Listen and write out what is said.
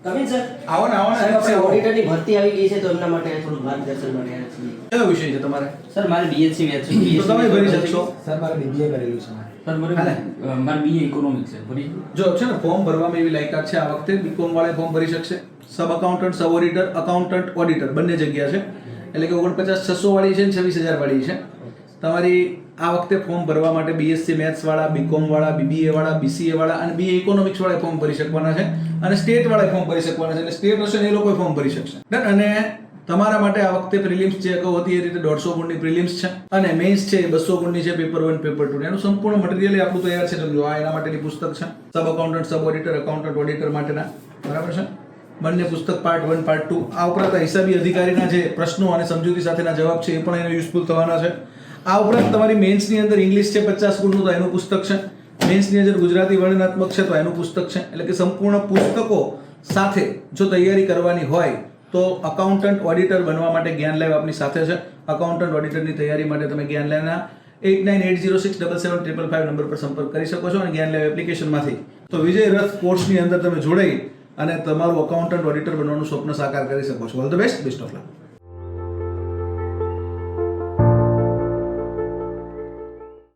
Coming sir આવો ને સાહેબ આપણે ઓડિટરની ભરતી આવી ગઈ છે તો એમના માટે થોડું માર્ગદર્શન માટે આવ્યા છીએ. કયો વિષય છે તમારે? સર મારે બીએસસી મેથ્સ છે. તો તમે ભરી શકશો. સર મારે બીબીએ કરેલું છે. સર મારે બીએ ઇકોનોમિક્સ છે. ભરી જો છે ને ફોર્મ ભરવામાં એવી લાયકાત છે આ વખતે બીકોમ વાળા ફોર્મ ભરી શકશે. Sub accountant, sub auditor, accountant, auditor બંને જગ્યા છે. એટલે કે 49,600 વાળી છે ને 26,000 વાળી છે. તમારી આ વખતે ફોર્મ ભરવા માટે બીએસસી મેથ્સ વાળા, બીકોમ વાળા, બીબીએ વાળા, બીસીએ વાળા અને બીએ ઇકોનોમિક્સ વાળા ફોર્મ ભરી શકવાના છે અને સ્ટેટ વાળા ફોર્મ ભરી શકવાના છે. એટલે સ્ટેટ હશે ને એ લોકો ફોર્મ ભરી શકશે. અને તમારા માટે આ વખતે પ્રિલિમ્સ જે અગાઉ હતી એ રીતે 150 ગુણની પ્રિલિમ્સ છે અને મેઇન્સ છે એ 200 ગુણની છે. પેપર 1, પેપર 2 એનું સંપૂર્ણ મટીરિયલ આપણું તૈયાર છે. જો આ એના માટેની પુસ્તક છે, sub accountant, sub auditor, accountant, auditor માટેના, બરાબર છે. બંને પુસ્તક પાર્ટ 1, પાર્ટ 2. આ ઉપરાંત હિસાબી અધિકારીના જે પ્રશ્નો અને સમજૂતી સાથેના જવાબ છે એ પણ એને યુઝફુલ થવાના છે. આ ઉપરાંત તમારી મેન્સની અંદર ઇંગ્લિશ છે 50 ગુણનું, તો એનું પુસ્તક છે. મેન્સની અંદર ગુજરાતી વર્ણનાત્મક છે તો એનું પુસ્તક છે. એટલે કે સંપૂર્ણ પુસ્તકો સાથે જો તૈયારી કરવાની હોય તો અકાઉન્ટન્ટ ઓડિટર બનવા માટે જ્ઞાન લાઈવ આપની સાથે છે. અકાઉન્ટન્ટ ઓડિટરની તૈયારી માટે તમે જ્ઞાન લાઈવના 8980677555 નંબર પર સંપર્ક કરી શકો છો અને જ્ઞાન લાઈવ એપ્લિકેશનમાંથી તો વિજય રથ કોર્સની અંદર તમે જોડાઈ અને તમારું અકાઉન્ટન્ટ ઓડિટર બનવાનું સ્વપ્ન સાકાર કરી શકો છો. All the best of luck.